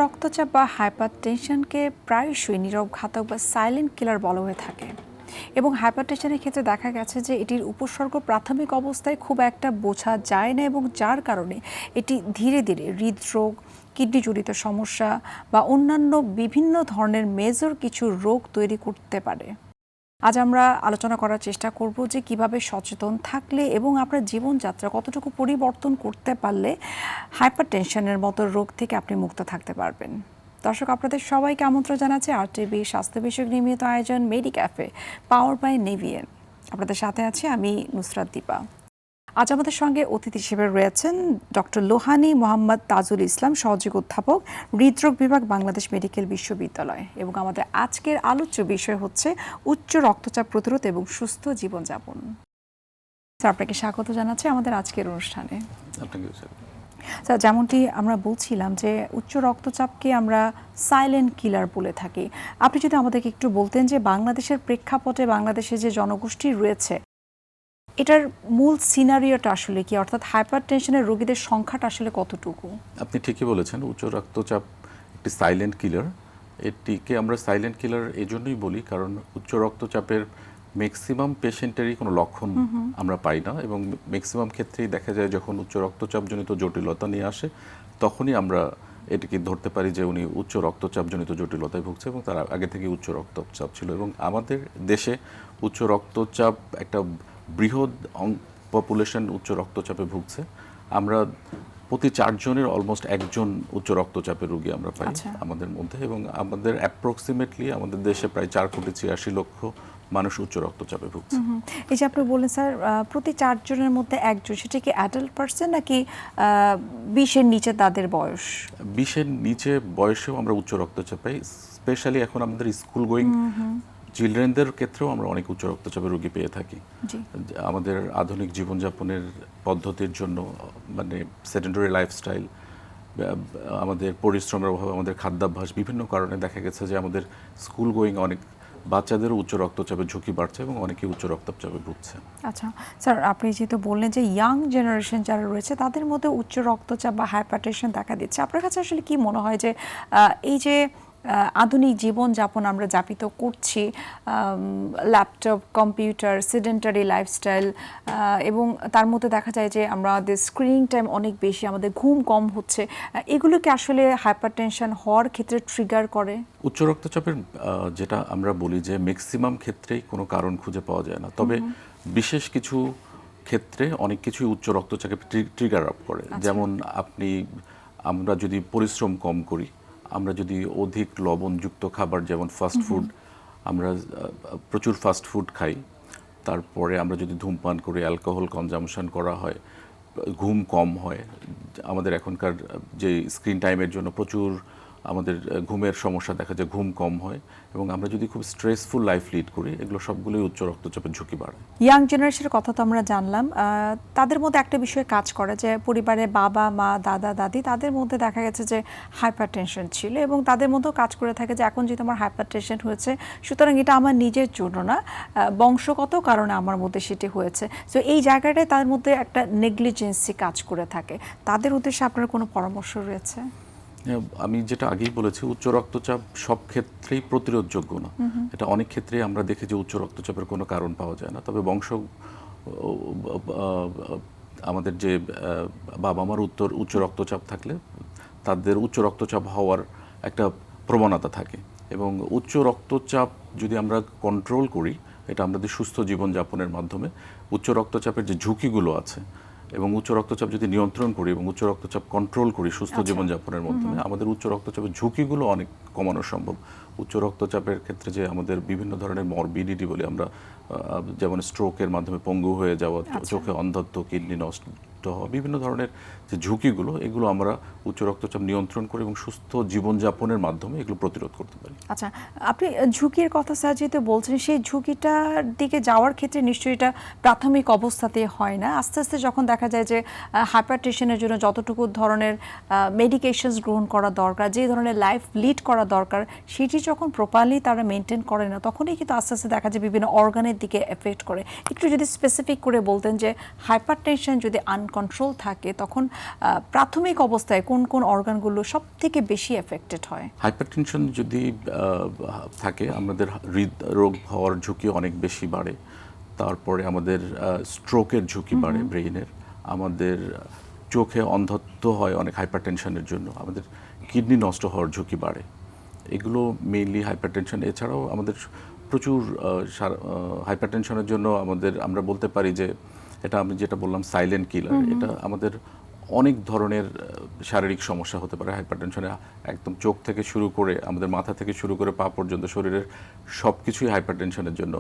রক্তচাপ বা হাইপারটেনশনকে প্রায়শই নীরব ঘাতক বা সাইলেন্ট কিলার বলা হয়ে থাকে এবং হাইপারটেনশনের ক্ষেত্রে দেখা গেছে যে এটির উপসর্গ প্রাথমিক অবস্থায় খুব একটা বোঝা যায় না এবং যার কারণে এটি ধীরে ধীরে হৃদরোগ, কিডনিজনিত সমস্যা বা অন্যান্য বিভিন্ন ধরনের মেজর কিছু রোগ তৈরি করতে পারে। আজ আমরা আলোচনা করার চেষ্টা করব যে কিভাবে সচেতন থাকলে এবং আপনার জীবনযাত্রা কতটুকু পরিবর্তন করতে পারলে হাইপারটেনশনের মতো রোগ থেকে আপনি মুক্ত থাকতে পারবেন। দর্শক, আপনাদের সবাইকে আমন্ত্রণ জানাচ্ছি RTV স্বাস্থ্য বিষয়ক নিয়মিত আয়োজন মেডিক্যাফে, পাওয়ার বাই নেভিয়েন। আপনাদের সাথে আছি আমি নুসরাত দীপা। আজ আমাদের সঙ্গে অতিথি হিসেবে রয়েছেন ডক্টর লোহানী মোহাম্মদ তাজুল ইসলাম, সহযোগী অধ্যাপক, হৃদরোগ বিভাগ, বাংলাদেশ মেডিকেল বিশ্ববিদ্যালয়। এবং আমাদের আজকের আলোচ্য বিষয় হচ্ছে উচ্চ রক্তচাপ প্রতিরোধ এবং সুস্থ জীবনযাপন। স্যার, আপনাকে স্বাগত জানাচ্ছি আমাদের আজকের অনুষ্ঠানে। স্যার, যেমনটি আমরা বলছিলাম যে উচ্চ রক্তচাপকে আমরা সাইলেন্ট কিলার বলে থাকি। আপনি যদি আমাদেরকে একটু বলতেন যে বাংলাদেশের প্রেক্ষাপটে বাংলাদেশে যে জনগোষ্ঠী রয়েছে এটার মূল সিনারিওটা আসলে কি, অর্থাৎ হাইপারটেনশনের রোগীদের সংখ্যাটা আসলে কতটুকু? আপনি ঠিকই বলেছেন, উচ্চ রক্তচাপ একটি সাইলেন্ট কিলার। এটিকে আমরা সাইলেন্ট কিলার এই জন্যই বলি কারণ উচ্চ রক্তচাপের ম্যাক্সিমাম পেশেন্টেরই কোনো লক্ষণ আমরা পাই না এবং ম্যাক্সিমাম ক্ষেত্রেই দেখা যায় যখন উচ্চ রক্তচাপজনিত জটিলতা নিয়ে আসে তখনই আমরা এটিকে ধরতে পারি যে উনি উচ্চ রক্তচাপজনিত জটিলতায় ভুগছে এবং তার আগে থেকে উচ্চ রক্তচাপ ছিল। এবং আমাদের দেশে উচ্চ রক্তচাপ একটা বৃহৎ পপুলেশন উচ্চ রক্তচাপে ভুগছে। আমরা প্রতি 4 জনের অলমোস্ট একজন উচ্চ রক্তচাপের রোগী আমরা পাই আমাদের মধ্যে এবং আমাদের অ্যাপ্রক্সিমেটলি আমাদের দেশে প্রায় 4,86,00,000 মানুষ উচ্চ রক্তচাপে ভুগছে। এই যে আপনি বললেন স্যার, প্রতি 4 জনের মধ্যে একজন, সেটা কি অ্যাডাল্ট পারসন নাকি 20-এর নিচে তাদের বয়স? 20-এর নিচে বয়সেও আমরা উচ্চ রক্তচাপ পাই। স্পেশালি এখন আমাদের স্কুল গোয়িং চিলড্রেনদের ক্ষেত্রেও আমরা অনেক উচ্চ রক্তচাপের রোগী পেয়ে থাকি। আমাদের আধুনিক জীবনযাপনের পদ্ধতির জন্য, মানে সেডেন্টারি লাইফস্টাইল, আমাদের পরিশ্রমের অভাব, আমাদের খাদ্যাভ্যাস, বিভিন্ন কারণে দেখা গেছে যে আমাদের স্কুল গোয়িং অনেক বাচ্চাদেরও উচ্চ রক্তচাপের ঝুঁকি বাড়ছে এবং অনেকেই উচ্চ রক্তচাপে ভুগছে। আচ্ছা স্যার, আপনি যেহেতু বললেন যে ইয়াং জেনারেশন যারা রয়েছে তাদের মধ্যে উচ্চ রক্তচাপ বা হাইপারটেনশন দেখা দিচ্ছে, আপনার কাছে আসলে কি মনে হয় যে এই যে আধুনিক জীবনযাপন আমরা যাপিত করছি, ল্যাপটপ, কম্পিউটার, সেডেন্টারি লাইফস্টাইল, এবং তার মধ্যে দেখা যায় যে আমাদের স্ক্রিনিং টাইম অনেক বেশি, আমাদের ঘুম কম হচ্ছে, এগুলোকে আসলে হাইপারটেনশন হওয়ার ক্ষেত্রে ট্রিগার করে? উচ্চ রক্তচাপের যেটা আমরা বলি যে ম্যাক্সিমাম ক্ষেত্রেই কোনো কারণ খুঁজে পাওয়া যায় না, তবে বিশেষ কিছু ক্ষেত্রে অনেক কিছুই উচ্চ রক্তচাপকে ট্রিগার আপ করে। যেমন আমরা যদি পরিশ্রম কম করি, আমরা যদি অধিক লবণযুক্ত খাবার, যেমন ফাস্ট ফুড, আমরা প্রচুর ফাস্ট ফুড খাই, তারপরে আমরা যদি ধূমপান করি, অ্যালকোহল কনজামশন করা হয়, ঘুম কম হয়, আমাদের এখনকার যে স্ক্রিন টাইমের জন্য প্রচুর আমাদের ঘুমের সমস্যা দেখা যায়, ঘুম কম হয়, এবং আমরা যদি খুব স্ট্রেসফুল লাইফ লিড করি, এগুলো সবগুলোই উচ্চ রক্তচাপের ঝুঁকি বাড়ায়। ইয়াং জেনারেশনের কথা তো আমরা জানলাম, তাদের মধ্যে একটা বিষয়ে কাজ করে যে পরিবারে বাবা মা দাদা দাদি তাদের মধ্যে দেখা গেছে যে হাইপারটেনশন ছিল এবং তাদের মধ্যেও কাজ করে থাকে যে এখন যেহেতু আমার হাইপারটেনশন হয়েছে সুতরাং এটা আমার নিজের জন্য না, বংশগত কারণে আমার মধ্যে সেটি হয়েছে। সো এই জায়গাটায় তাদের মধ্যে একটা নেগলিজেন্সি কাজ করে থাকে। তাদের উদ্দেশ্যে আপনার কোনো পরামর্শ রয়েছে? আমি যেটা আগেই বলেছি, উচ্চ রক্তচাপ সব ক্ষেত্রেই প্রতিরোধযোগ্য না। এটা অনেক ক্ষেত্রেই আমরা দেখি যে উচ্চ রক্তচাপের কোনো কারণ পাওয়া যায় না, তবে আমাদের যে বাবা মার উচ্চ রক্তচাপ থাকলে তাদের উচ্চ রক্তচাপ হওয়ার একটা প্রবণতা থাকে এবং উচ্চ রক্তচাপ যদি আমরা কন্ট্রোল করি, এটা আমাদের সুস্থ জীবনযাপনের মাধ্যমে উচ্চ রক্তচাপের যে ঝুঁকিগুলো আছে এবং উচ্চ রক্তচাপ যদি নিয়ন্ত্রণ করি এবং উচ্চ রক্তচাপ কন্ট্রোল করি সুস্থ জীবনযাপনের মাধ্যমে, আমাদের উচ্চ রক্তচাপের ঝুঁকিগুলো অনেক কমানো সম্ভব। উচ্চ রক্তচাপের ক্ষেত্রে যে আমাদের বিভিন্ন ধরনের মরবিডিটি বলি আমরা, যেমন স্ট্রোকের মাধ্যমে পঙ্গু হয়ে যাওয়া, চোখে অন্ধত্ব, কিডনি নষ্ট হওয়া, বিভিন্ন ধরনের যে ঝুঁকিগুলো, এগুলো আমরা উচ্চ রক্তচাপ নিয়ন্ত্রণ করি এবং সুস্থ জীবনযাপনের মাধ্যমে এগুলো প্রতিরোধ করতে পারি। আচ্ছা, আপনি ঝুঁকির কথা স্যার যেহেতু বলছেন, সেই ঝুঁকিটার দিকে যাওয়ার ক্ষেত্রে নিশ্চয়ই এটা প্রাথমিক অবস্থাতে হয় না, আস্তে আস্তে যখন দেখা যায় যে হাইপারটেনশনের জন্য যতটুকু ধরনের মেডিকেশনস গ্রহণ করা দরকার, যে ধরনের লাইফ লিড করা দরকার, সেটি যখন প্রপারলি তারা মেনটেন করে না তখনই কিন্তু আস্তে আস্তে দেখা যায় বিভিন্ন অর্গানের দিকে এফেক্ট করে। একটু যদি স্পেসিফিক করে বলতেন যে হাইপারটেনশন যদি আনকন্ট্রোল থাকে তখন প্রাথমিক অবস্থায় কোন কোন অর্গানগুলো সব থেকে বেশি এফেক্টেড হয়? হাইপারটেনশন যদি থাকে আমাদের হৃদরোগ হওয়ার ঝুঁকি অনেক বেশি বাড়ে, তারপরে আমাদের স্ট্রোকের ঝুঁকি বাড়ে ব্রেইনের, আমাদের চোখে অন্ধত্ব হয় অনেক হাইপারটেনশনের জন্য, আমাদের কিডনি নষ্ট হওয়ার ঝুঁকি বাড়ে। এগুলো মেইনলি হাইপারটেনশন। এছাড়াও আমাদের প্রচুর হাইপারটেনশনের জন্য আমরা বলতে পারি যে এটা আমি যেটা বললাম সাইলেন্ট কিলার, এটা আমাদের অনেক ধরনের শারীরিক সমস্যা হতে পারে হাইপারটেনশনে। একদম চোখ থেকে শুরু করে আমাদের মাথা থেকে শুরু করে পা পর্যন্ত শরীরের সব কিছুই হাইপারটেনশনের জন্য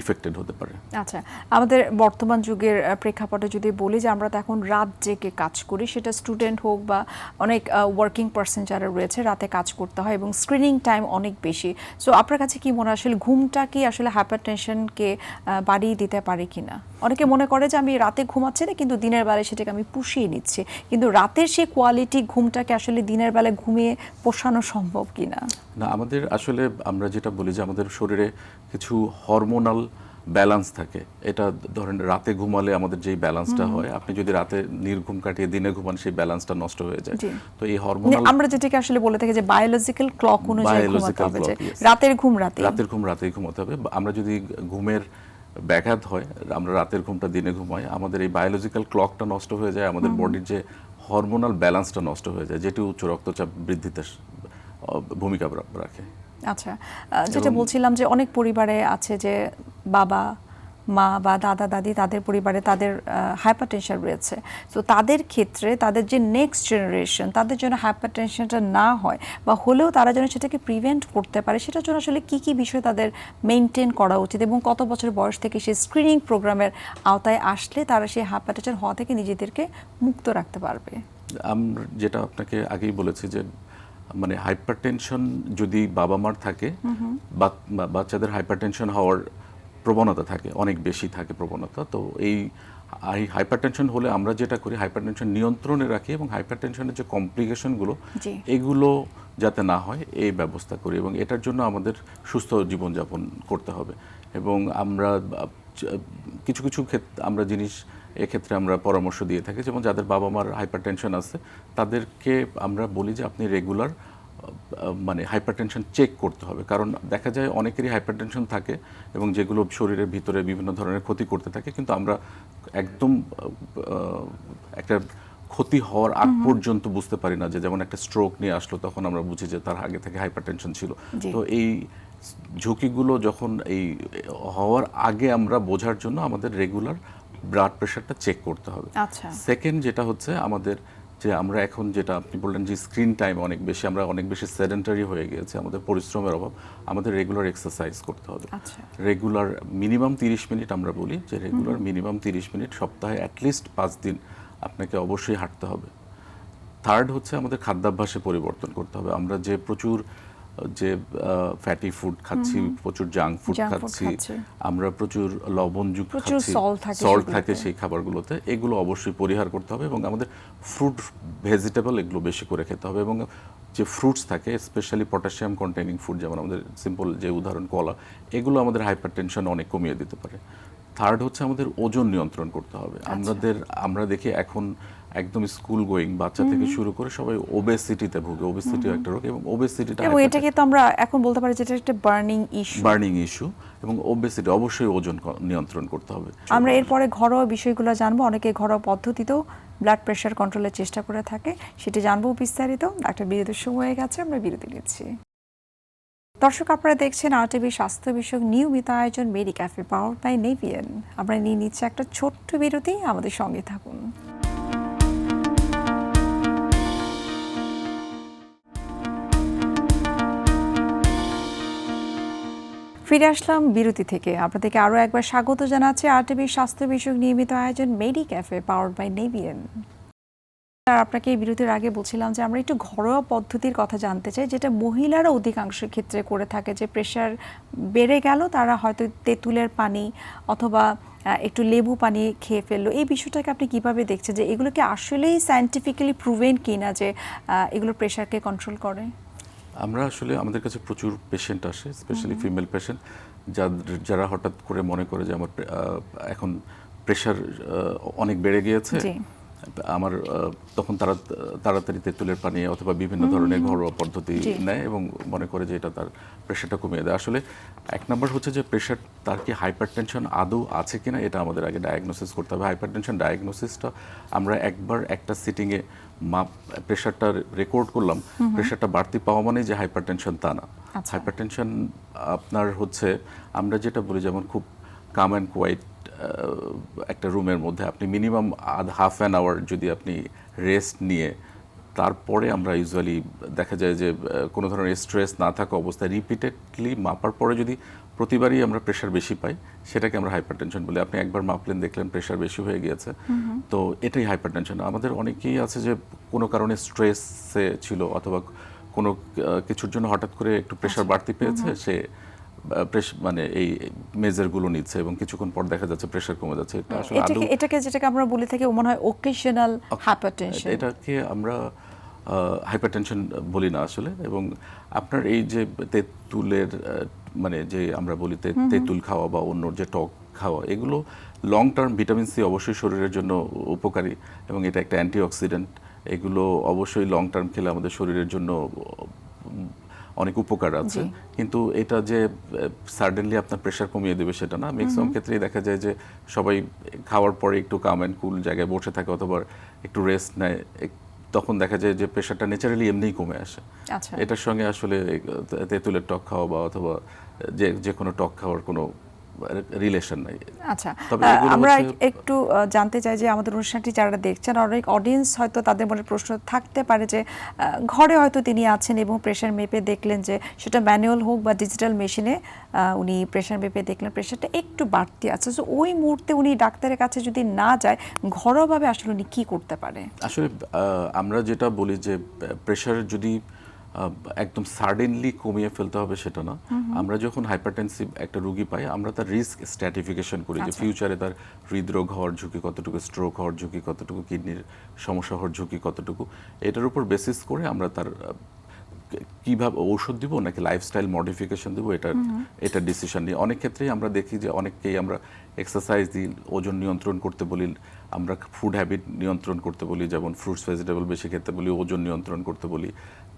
ইফেক্টেড হতে পারে। আচ্ছা, আমাদের বর্তমান যুগের প্রেক্ষাপটে যদি বলি যে আমরা তো এখন রাত জেগে কাজ করি, সেটা স্টুডেন্ট হোক বা অনেক ওয়ার্কিং পার্সন যারা রয়েছে, রাতে কাজ করতে হয় এবং স্ক্রিনিং টাইম অনেক বেশি। সো আপনার কাছে কি মনে হয় আসলে ঘুমটা কি আসলে হাইপারটেনশনকে বাড়িয়ে দিতে পারে কিনা? অনেকে মনে করে যে আমি রাতে ঘুমাচ্ছি না কিন্তু দিনের বেলায় সেটাকে আমি পুষিয়ে নিচ্ছি, কিন্তু রাতের সেই কোয়ালিটি ঘুমটাকে আসলে দিনের বেলায় ঘুমিয়ে পোষানো সম্ভব কিনা? না, আমাদের আসলে আমরা যেটা বলি যে আমাদের শরীরে কিছু হরমোনাল ব্যালেন্স থাকে। এটা ধরেন রাতে ঘুমালে আমাদের যেই ব্যালেন্সটা হয়, আপনি যদি রাতে নির্ঘুম কাটিয়ে দিনে ঘুমান সেই ব্যালেন্সটা নষ্ট হয়ে যায়। তো এই হরমোনাল আমরা যেটাকে আসলে বলে থাকি যে বায়োলজিক্যাল ক্লক অনুযায়ী ঘুমাতে হবে, যে রাতের ঘুম রাতেই ঘুমাতে হবে। আমরা যদি ঘুমের ব্যাঘাত হয়, আমরা রাতের ঘুমটা দিনে ঘুমাই, আমাদের এই বায়োলজিক্যাল ক্লকটা নষ্ট হয়ে যায়, আমাদের বডির যে হরমোনাল ব্যালেন্সটা নষ্ট হয়ে যায়, যেটি উচ্চ রক্তচাপ বৃদ্ধিতে ভূমিকা রাখে। আচ্ছা, যেটা বলছিলাম যে অনেক পরিবারে আছে যে বাবা মা বা দাদা দাদি তাদের পরিবারে তাদের হাইপারটেনশন রয়েছে, তো তাদের ক্ষেত্রে তাদের যে নেক্সট জেনারেশন তাদের জন্য হাইপারটেনশনটা না হয় বা হলেও তারা যেন সেটাকে প্রিভেন্ট করতে পারে, সেটার জন্য আসলে কি কি বিষয় তাদের মেনটেন করা উচিত এবং কত বছর বয়স থেকে সেই স্ক্রিনিং প্রোগ্রামের আওতায় আসলে তারা সেই হাইপারটেনশন হওয়া থেকে নিজেদেরকে মুক্ত রাখতে পারবে? আমরা যেটা আপনাকে আগেই বলেছি যে মানে হাইপারটেনশন যদি বাবা মার থাকে, বাচ্চাদের হাইপারটেনশন হওয়ার প্রবণতা থাকে, অনেক বেশি থাকে প্রবণতা। তো এই হাইপারটেনশন হলে আমরা যেটা করি, হাইপারটেনশন নিয়ন্ত্রণে রাখি এবং হাইপারটেনশনের যে কমপ্লিকেশনগুলো এগুলো যাতে না হয় এই ব্যবস্থা করি, এবং এটার জন্য আমাদের সুস্থ জীবনযাপন করতে হবে। এবং আমরা কিছু কিছু ক্ষেত্রে আমরা এক্ষেত্রে আমরা পরামর্শ দিয়ে থাকি, যেমন যাদের বাবা মার হাইপারটেনশন আছে তাদেরকে আমরা বলি যে আপনি রেগুলার মানে হাইপারটেনশন চেক করতে হবে, কারণ দেখা যায় অনেকেরই হাইপারটেনশন থাকে এবং যেগুলো শরীরের ভিতরে বিভিন্ন ধরনের ক্ষতি করতে থাকে, কিন্তু আমরা একদম একটা ক্ষতি হওয়ার আগ পর্যন্ত বুঝতে পারি না। যে যেমন একটা স্ট্রোক নিয়ে আসলো তখন আমরা বুঝি যে তার আগে থেকে হাইপারটেনশন ছিল। তো এই ঝুঁকিগুলো যখন এই হওয়ার আগে আমরা বোঝার জন্য আমাদের রেগুলার ব্লাড প্রেশারটা চেক করতে হবে। সেকেন্ড যেটা হচ্ছে আমাদের যে আমরা এখন যেটা আপনি বললেন যে স্ক্রিন টাইম অনেক বেশি, আমরা অনেক বেশি সেডেন্টারি হয়ে গিয়েছে, আমাদের পরিশ্রমের অভাব, আমাদের রেগুলার এক্সারসাইজ করতে হবে। রেগুলার মিনিমাম 30 মিনিট, আমরা বলি যে রেগুলার মিনিমাম 30 মিনিট, সপ্তাহে অ্যাটলিস্ট 5 দিন আপনাকে অবশ্যই হাঁটতে হবে। থার্ড হচ্ছে আমাদের খাদ্যাভ্যাসে পরিবর্তন করতে হবে। আমরা যে প্রচুর যে ফ্যাটি ফুড খাচ্ছি, প্রচুর জাঙ্ক ফুড খাচ্ছি, আমরা প্রচুর লবণযুক্ত খাচ্ছি, সল্ট থাকে সেই খাবারগুলোতে, এগুলো অবশ্যই পরিহার করতে হবে এবং আমাদের ফ্রুট ভেজিটেবল এগুলো বেশি করে খেতে হবে। এবং যে ফ্রুটস থাকে স্পেশালি পটাশিয়াম কন্টেইনিং ফুড, যেমন আমাদের সিম্পল যে উদাহরণ কলা, এগুলো আমাদের হাইপারটেনশন অনেক কমিয়ে দিতে পারে। থার্ড হচ্ছে আমাদের ওজন নিয়ন্ত্রণ করতে হবে। আমরা দেখি এখন একদম স্কুল গোয়িং বাচ্চা থেকে শুরু করে সবাই ওবেসিটিতে ভুগে। ওবেসিটি একটা রোগ এবং ওবেসিটিটা এবং এটাকে তো আমরা এখন বলতে পারি যেটা একটা বার্নিং ইস্যু এবং ওবেসিটি অবশ্যই ওজন নিয়ন্ত্রণ করতে হবে। আমরা এরপরে ঘরোয়া বিষয়গুলো জানবো। অনেকে ঘরোয়া পদ্ধতিতেও ব্লাড প্রেশার কন্ট্রোলের চেষ্টা করে থাকে, সেটি জানবো বিস্তারিত। একটা বিরতির সময় হয়ে গেছে, আমরা বিরতি নিচ্ছি। দর্শক, আপনারা দেখছেন RTV স্বাস্থ্য বিষয়ক নিয়মিত আয়োজন মেডি ক্যাফে পাওয়ার্ড বাই নেভিয়ান। আমরা নিয়ে নিচ্ছি একটা ছোট্ট বিরতি, আমাদের সঙ্গে থাকুন। ফিরে আসলাম বিরতি থেকে। আপনাদেরকে আরও একবার স্বাগত জানাচ্ছি RTV স্বাস্থ্য বিষয়ক নিয়মিত আয়োজন মেডি ক্যাফে পাওয়ার্ড বাই নেভিয়ান। আপনাকে এই বিরতির আগে বলছিলাম যে আমরা একটু ঘরোয়া পদ্ধতির কথা জানতে চাই, যেটা মহিলারা অধিকাংশ ক্ষেত্রে করে থাকে। যে প্রেশার বেড়ে গেল, তারা হয়তো তেঁতুলের পানি অথবা একটু লেবু পানি খেয়ে ফেললো। এই বিষয়টাকে আপনি কিভাবে দেখছেন, যে এগুলোকে আসলেই সায়েন্টিফিক্যালি প্রুভেন কিনা যে এগুলো প্রেশারকে কন্ট্রোল করে? আমরা আসলে আমাদের কাছে প্রচুর পেশেন্ট আসে, স্পেশালি ফিমেল পেশেন্ট, যারা হঠাৎ করে মনে করে যে আমার এখন প্রেশার অনেক বেড়ে গিয়েছে, জি। আমার তখন তারা তাড়াতাড়ি তেঁতুলের পানি অথবা বিভিন্ন ধরনের ঘরোয়া পদ্ধতি জি। নেয় এবং মনে করে যে এটা তার প্রেশারটা কমিয়ে দেয়। আসলে এক নম্বর হচ্ছে যে প্রেশার, তার কি হাইপারটেনশন আদৌ আছে কিনা এটা আমাদের আগে ডায়াগনোসিস করতে হবে। হাইপারটেনশন ডায়াগনোসিসটা আমরা একবার একটা সিটিংয়ে প্রেশারটা রেকর্ড করলাম, প্রেশারটা বাড়তি পাওয়া মানে যে হাইপারটেনশন তা না। আচ্ছা। হাইপারটেনশন আপনার হচ্ছে, আমরা যেটা বলি যেমন খুব কাম অ্যান্ড কোয়াইট একটা রুমের মধ্যে আপনি মিনিমাম হাফ অ্যান আওয়ার যদি আপনি রেস্ট নিয়ে তারপরে আমরা ইউজুয়ালি দেখা যায় যে কোনো ধরনের স্ট্রেস না থাকা অবস্থায় রিপিটেডলি মাপার পরে যদি প্রতিবারই আমরা প্রেশার বেশি পাই, সেটাকে আমরা হাইপারটেনশন বলি। আপনি একবার মাপলেন, দেখলেন প্রেশার বেশি হয়ে গিয়েছে, তো এটাই হাইপারটেনশন। আমাদের অনেকেই আছে যে কোনো কারণে স্ট্রেসে ছিল অথবা কোনো কিছুর জন্য হঠাৎ করে একটু প্রেশার বাড়তি পেয়েছে, সে মানে এই মেজারগুলো নিচ্ছে এবং কিছুক্ষণ পর দেখা যাচ্ছে প্রেশার কমে যাচ্ছে। এটা আসলে যেটাকে আমরা বলে থাকি মনে হয় ওকেশনাল হাইপারটেনশন। এটাকে আমরা হাইপারটেনশন বলি না আসলে। এবং আপনার এই যে তেঁতুলের মানে যে আমরা বলি তেঁতুল খাওয়া বা অন্য যে টক খাওয়া, এগুলো লং টার্ম ভিটামিন সি অবশ্যই শরীরের জন্য উপকারী এবং এটা একটা অ্যান্টিঅক্সিডেন্ট। এগুলো অবশ্যই লং টার্ম খেলে আমাদের শরীরের জন্য অনেক উপকার আছে, কিন্তু এটা যে সাডেনলি আপনার প্রেশার কমিয়ে দেবে সেটা না। ম্যাক্সিমাম ক্ষেত্রেই দেখা যায় যে সবাই খাওয়ার পরে একটু কাম অ্যান্ড কুল জায়গায় বসে থাকে অথবা একটু রেস্ট নেয়, তখন দেখা যায় যে প্রেশারটা ন্যাচারালি এমনিই কমে আসে। আচ্ছা। এটার সঙ্গে আসলে তেঁতুলের টক খাওয়া বা অথবা যে কোনো টক খাওয়ার কোনো রিলেশন নাই। আচ্ছা, আমরা একটু জানতে চাই যে আমাদের অনুষ্ঠানটি যারা দেখছেন, অনেক অডিয়েন্স হয়তো তাদের মনে প্রশ্ন থাকতে পারে যে ঘরে হয়তো তিনি আছেন এবং প্রেশার মেপে দেখলেন যে সেটা ম্যানুয়াল হোক বা ডিজিটাল মেশিনে উনি প্রেশার মেপে দেখলেন প্রেশারটা একটু বাড়তি আছে, সো ওই মুহূর্তে উনি ডাক্তারের কাছে যদি না যায়, ঘরোয়াভাবে আসলে উনি কি করতে পারে? আসলে আমরা যেটা বলি যে প্রেশার যদি একদম সাডেনলি কমিয়ে ফেলতে হবে সেটা না। আমরা যখন হাইপারটেনসিভ একটা রোগী পাই, আমরা তার রিস্ক স্ট্র্যাটিফিকেশন করি যে ফিউচারে তার হৃদরোগ হওয়ার ঝুঁকি কতটুকু, স্ট্রোক হওয়ার ঝুঁকি কতটুকু, কিডনির সমস্যা হওয়ার ঝুঁকি কতটুকু, এটার উপর বেসিস করে আমরা তার কিভাবে ঔষধ দিব নাকি লাইফস্টাইল মডিফিকেশন দেবো, এটা ডিসিশন নিই। অনেক ক্ষেত্রেই আমরা দেখি যে অনেককেই আমরা এক্সারসাইজ দিই, ওজন নিয়ন্ত্রণ করতে বলি, আমরা ফুড হ্যাবিট নিয়ন্ত্রণ করতে বলি, যেমন ফ্রুটস ভেজিটেবল বেশি খেতে বলি, ওজন নিয়ন্ত্রণ করতে বলি,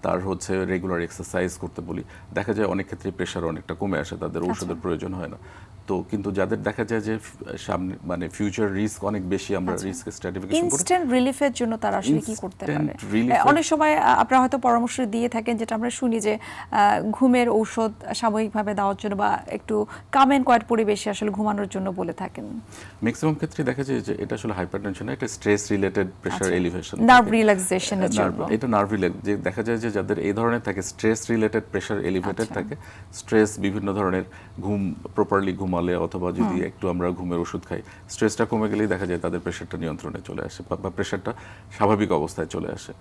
তার হচ্ছে রেগুলার এক্সারসাইজ করতে বলি। দেখা যায় অনেক ক্ষেত্রে প্রেশার অনেকটা কমে আসে, তাদের ঔষধের প্রয়োজন হয় না। তো কিন্তু যাদের দেখা যায় যে সামনে মানে ফিউচার রিস্ক অনেক বেশি, আমরা রিস্ক স্ট্র্যাটিফিকেশন করি। ইনস্ট্যান্ট রিলিফের জন্য তারা আসলে কি করতে পারে? অনেক সময় আপনারা হয়তো পরামর্শ দিয়ে থাকেন, যেটা আমরা শুনি যে ঘুমের ঔষধ সাময়িকভাবে দেওয়ার জন্য বা একটু কাম অ্যান্ড কোয়াইট পরিবেশে আসলে ঘুমানোর জন্য বলে থাকেন। ম্যাক্সিমাম ক্ষেত্রে দেখা যায় যে এটা আসলে হাইপারটেনশন, একটা stress related pressure elevation, nerve রিল্যাক্সেশনের জন্য। এটা নার্ভ রিল্যাক্স, যে দেখা যায় যে যাদের এই ধরনের থাকে স্ট্রেস রিলেটেড প্রেশার এলিভেটেড থাকে, স্ট্রেস বিভিন্ন ধরনের ঘুম প্রপারলি ঘুমালে অথবা যদি একটু আমরা ঘুমের ওষুধ খাই, স্ট্রেসটা কমে গেলেই দেখা যায় তাদের প্রেশারটা নিয়ন্ত্রণে চলে আসে বা প্রেশারটা স্বাভাবিক অবস্থায় চলে আসে।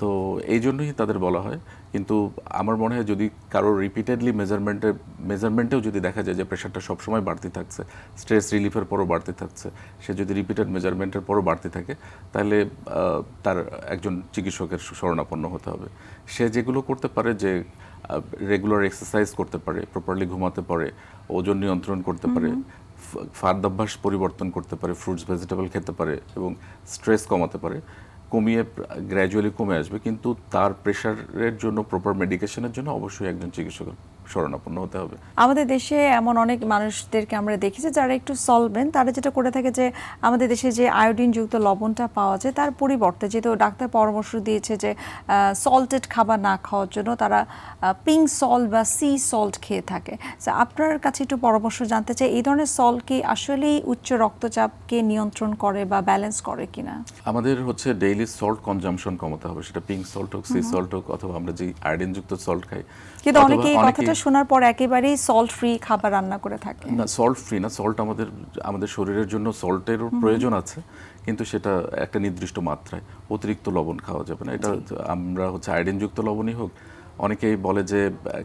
তো এই জন্যই তাদের বলা হয়। কিন্তু আমার মনে হয় যদি কারো রিপিটেডলি মেজারমেন্টেও যদি দেখা যায় যে প্রেশারটা সবসময় বাড়তি থাকছে, স্ট্রেস রিলিফের পরও বাড়তি থাকছে, সে যদি রিপিটেড মেজারমেন্টের পরও বাড়তি থাকে, তাহলে তার একজন চিকিৎসকের শরণাপন্ন হতে হবে। সে যেগুলো করতে পারে, যে রেগুলার এক্সারসাইজ করতে পারে, প্রপারলি ঘুমাতে পারে, ওজন নিয়ন্ত্রণ করতে পারে, খাদ্যাভ্যাস পরিবর্তন করতে পারে, ফ্রুটস ভেজিটেবল খেতে পারে এবং স্ট্রেস কমাতে পারে, কমিয়ে গ্র্যাজুয়ালি কমে আসবে। কিন্তু তার প্রেশারের জন্য, প্রপার মেডিকেশনের জন্য অবশ্যই একজন চিকিৎসকের শরণাপন্ন হতে হবে। আমাদের দেশে এমন অনেক মানুষদেরকে আমরা দেখেছি যারা একটু সলভেন্ট, তারা যেটা করে থাকে যে আমাদের দেশে যে আয়োডিনযুক্ত লবণটা পাওয়া যায় তার পরিবর্তে, যেহেতু ডাক্তার পরামর্শ দিয়েছে যে সল্টেড খাবার না খাওয়ার জন্য, তারা পিঙ্ক সল্ট বা সি সল্ট খেয়ে থাকে। আপনার কাছে একটু পরামর্শ জানতে চাই, এই ধরনের সল্ট কি আসলেই উচ্চ রক্তচাপকে নিয়ন্ত্রণ করে বা ব্যালেন্স করে কিনা? আমাদের হচ্ছে ডেইলি সল্ট কনজাম্পশন কমাতে হবে, সেটা পিঙ্ক সল্ট হোক, সি সল্ট হোক, অথবা আমরা যে আয়োডিনযুক্ত সল্ট খাই। কিন্তু অনেকেই কথাটা শোনার পর একেবারেই সল্ট ফ্রি খাবার রান্না করে থাকে। না, সল্ট ফ্রি না, সল্ট আমাদের শরীরের জন্য সল্টের প্রয়োজন আছে, কিন্তু সেটা একটা নির্দিষ্ট মাত্রায়। অতিরিক্ত লবণ খাওয়া যাবে না। এটা আমরা হচ্ছে আয়োডিনযুক্ত লবণই হোক, অনেকেই বলে যে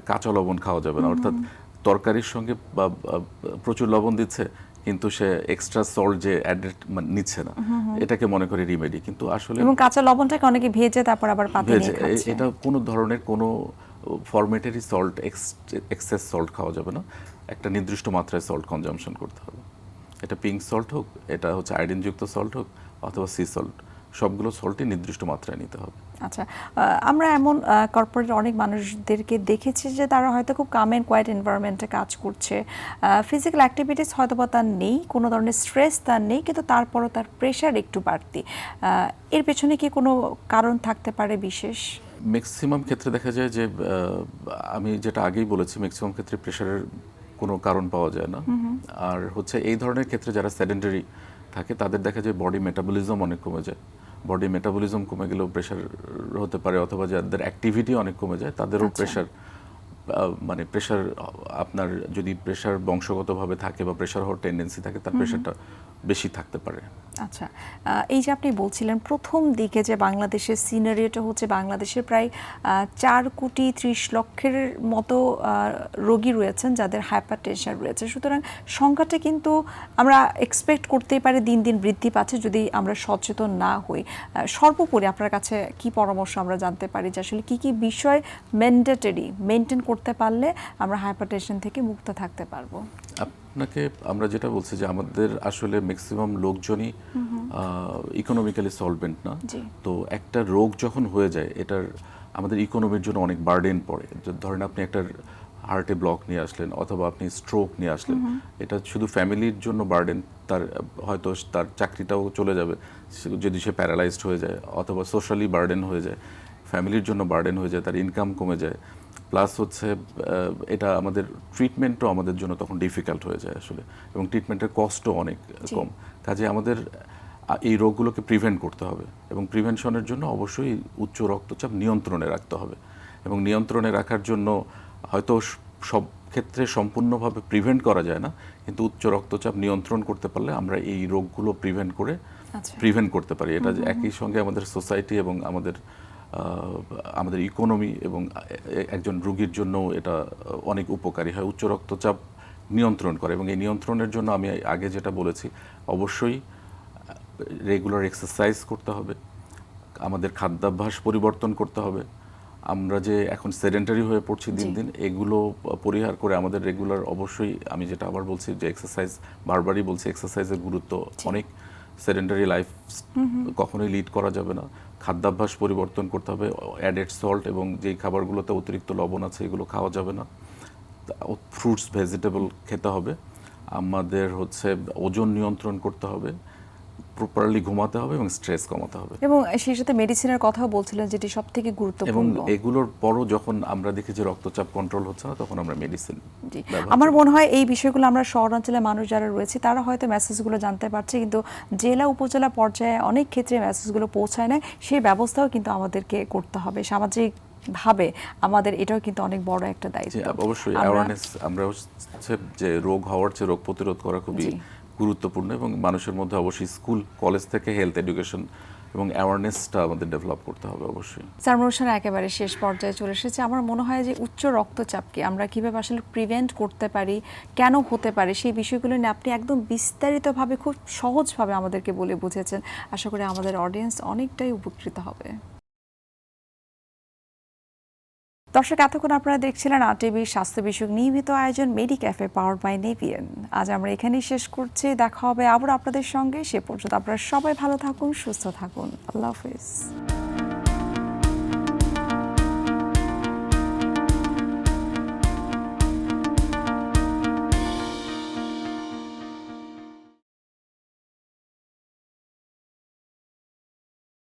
কাঁচা লবণ খাওয়া যাবে না, অর্থাৎ তরকারির সঙ্গে বা প্রচুর লবণ দিচ্ছে কিন্তু সে এক্সট্রা সল্ট যে অ্যাডেড নিচ্ছে না, এটাকে মনে করে রিমেডি। কিন্তু আসলে এবং কাঁচা লবণটাকে অনেকে ভেজে তারপর আবার পাতে নিয়ে খাচ্ছে। এটা কোনো ধরনের কোনো ফরমেটেরি সল্ট, এক্সেস সল্ট খাওয়া যাবে না, একটা নির্দিষ্ট মাত্রায় সল্ট কনজাম্পশন করতে হবে। এটা পিঙ্ক সল্ট হোক, এটা হচ্ছে আয়োডিনযুক্ত সল্ট হোক, অথবা সি সল্ট, সবগুলো সল্টই নির্দিষ্ট মাত্রায় নিতে হবে। আচ্ছা, আমরা এমন কর্পোরেট অনেক মানুষদেরকে দেখেছি যে তারা হয়তো খুব কাম অ্যান্ড কোয়াইট এনভায়রনমেন্টে কাজ করছে, ফিজিক্যাল অ্যাক্টিভিটিস হয়তো বা তার নেই, কোনো ধরনের স্ট্রেস তার নেই, কিন্তু তারপরও তার প্রেশার একটু বাড়তি। এর পেছনে কি কোনো কারণ থাকতে পারে বিশেষ? ম্যাক্সিমাম ক্ষেত্রে দেখা যায় যে আমি যেটা আগেই বলেছি, ম্যাক্সিমাম ক্ষেত্রে প্রেশারের কোনো কারণ পাওয়া যায় না। আর হচ্ছে এই ধরনের ক্ষেত্রে যারা সেডেন্টারি থাকে তাদের দেখা যায় বডি মেটাবলিজম অনেক কমে যায়। বডি মেটাবলিজম কমে গেলেও প্রেশার হতে পারে, অথবা যাদের অ্যাক্টিভিটি অনেক কমে যায় তাদেরও প্রেশার, মানে প্রেশার, আপনার যদি প্রেশার বংশগতভাবে থাকে বা প্রেশার হওয়ার টেন্ডেন্সি থাকে, তার প্রেশারটা বেশি থাকতে পারে। আচ্ছা, এই যে আপনি বলছিলেন প্রথম দিকে যে বাংলাদেশের সিনারিওটা হচ্ছে বাংলাদেশের প্রায় 4,30,00,000 মতো রোগী রয়েছেন যাদের হাইপারটেনশন রয়েছে, সুতরাং সংখ্যাটা কিন্তু আমরা এক্সপেক্ট করতেই পারি দিন দিন বৃদ্ধি পাচ্ছে যদি আমরা সচেতন না হই। সর্বোপরি আপনার কাছে কি পরামর্শ আমরা জানতে পারি যে আসলে কি কি বিষয় ম্যান্ডেটরি মেনটেন করতে পারলে আমরা হাইপারটেনশন থেকে মুক্ত থাকতে পারবো? আপনাকে আমরা যেটা বলছি যে আমাদের আসলে ম্যাক্সিমাম লোকজনই ইকোনমিক্যালি সলভেন্ট না। তো একটা রোগ যখন হয়ে যায়, এটার আমাদের ইকোনমির জন্য অনেক বার্ডেন পড়ে। ধরেন আপনি একটা হার্টে ব্লক নিয়ে আসলেন, অথবা আপনি স্ট্রোক নিয়ে আসলেন, এটা শুধু ফ্যামিলির জন্য বার্ডেন, তার হয়তো তার চাকরিটাও চলে যাবে যদি সে প্যারালাইজড হয়ে যায়, অথবা সোশ্যালি বার্ডেন হয়ে যায়, ফ্যামিলির জন্য বার্ডেন হয়ে যায়, তার ইনকাম কমে যায়, প্লাস হচ্ছে এটা আমাদের ট্রিটমেন্টও আমাদের জন্য তখন ডিফিকাল্ট হয়ে যায় আসলে, এবং ট্রিটমেন্টের কস্টও অনেক কম। কাজে আমাদের এই রোগগুলোকে প্রিভেন্ট করতে হবে, এবং প্রিভেনশনের জন্য অবশ্যই উচ্চ রক্তচাপ নিয়ন্ত্রণে রাখতে হবে। এবং নিয়ন্ত্রণে রাখার জন্য হয়তো সব ক্ষেত্রে সম্পূর্ণভাবে প্রিভেন্ট করা যায় না, কিন্তু উচ্চ রক্তচাপ নিয়ন্ত্রণ করতে পারলে আমরা এই রোগগুলো প্রিভেন্ট করতে পারি। এটা একই সঙ্গে আমাদের সোসাইটি এবং আমাদের ইকোনমি এবং একজন রোগীর জন্য এটা অনেক উপকারী হয়। উচ্চ রক্তচাপ নিয়ন্ত্রণ করে, এবং এই নিয়ন্ত্রণের জন্য আমি আগে যেটা বলেছি, অবশ্যই রেগুলার এক্সারসাইজ করতে হবে, আমাদের খাদ্যাভ্যাস পরিবর্তন করতে হবে। আমরা যে এখন সেডেন্টারি হয়ে পড়ছি দিন দিন, এগুলো পরিহার করে আমাদের রেগুলার, অবশ্যই আমি যেটা আবার বলছি যে এক্সারসাইজ, বারবারই বলছি এক্সারসাইজের গুরুত্ব অনেক। সেডেন্টারি লাইফ কখনোই লিড করা যাবে না। খাদ্যাভ্যাস পরিবর্তন করতে হবে, অ্যাডেড সল্ট এবং যেই খাবারগুলোতে অতিরিক্ত লবণ আছে এগুলো খাওয়া যাবে না। ফ্রুটস, ভেজিটেবল খেতে হবে। আমাদের হচ্ছে ওজন নিয়ন্ত্রণ করতে হবে, প্রপারলি ঘুমাতে হবে, এবং স্ট্রেস কমাতে হবে। এবং সেই সাথে মেডিসিনের কথাও বলছিলেন, যেটি সবথেকে গুরুত্বপূর্ণ। এবং এগুলোর পরও যখন আমরা দেখি যে রক্তচাপ কন্ট্রোল হচ্ছে না, তখন আমরা মেডিসিন। আমার মনে হয় এই বিষয়গুলো আমরা শহরাঞ্চলের মানুষ যারা রয়েছে তারা হয়তো মেসেজগুলো জানতে পারছে, কিন্তু জেলা উপজেলা পর্যায়ে অনেক ক্ষেত্রে মেসেজগুলো পৌঁছায় না। সেই ব্যবস্থাও কিন্তু আমাদেরকে করতে হবে সামাজিক ভাবে, আমাদের এটাও কিন্তু অনেক বড় একটা দায়িত্ব। অবশ্যই অ্যাওয়ারনেস, আমরা হচ্ছে যে রোগ হওয়ার চেয়ে রোগ প্রতিরোধ করা খুবই গুরুত্বপূর্ণ, এবং মানুষের মধ্যে অবশ্যই স্কুল কলেজ থেকে হেলথ এডুকেশন এবং অ্যাওয়ারনেসটা আমাদের ডেভেলপ করতে হবে অবশ্যই। স্যার, অনুষ্ঠান একেবারে শেষ পর্যায়ে চলে এসেছে। আমার মনে হয় যে উচ্চ রক্তচাপকে আমরা কিভাবে আসলে প্রিভেন্ট করতে পারি, কেন হতে পারে, সেই বিষয়গুলো নিয়ে আপনি একদম বিস্তারিতভাবে খুব সহজভাবে আমাদেরকে বলে বুঝেছেন। আশা করি আমাদের অডিয়েন্স অনেকটাই উপকৃত হবে। দর্শক, এতক্ষণ আপনারা দেখছিলেন RTVর স্বাস্থ্য বিষয়ক নিয়মিত আয়োজন মেডিক্যাফে পাওয়ার্ড বাই নেভিয়ান। আজ আমরা এখানেই শেষ করছি, দেখা হবে আবার আপনাদের সঙ্গে। সে পর্যন্ত আপনারা সবাই ভালো থাকুন, সুস্থ থাকুন। আল্লাহ হাফেজ।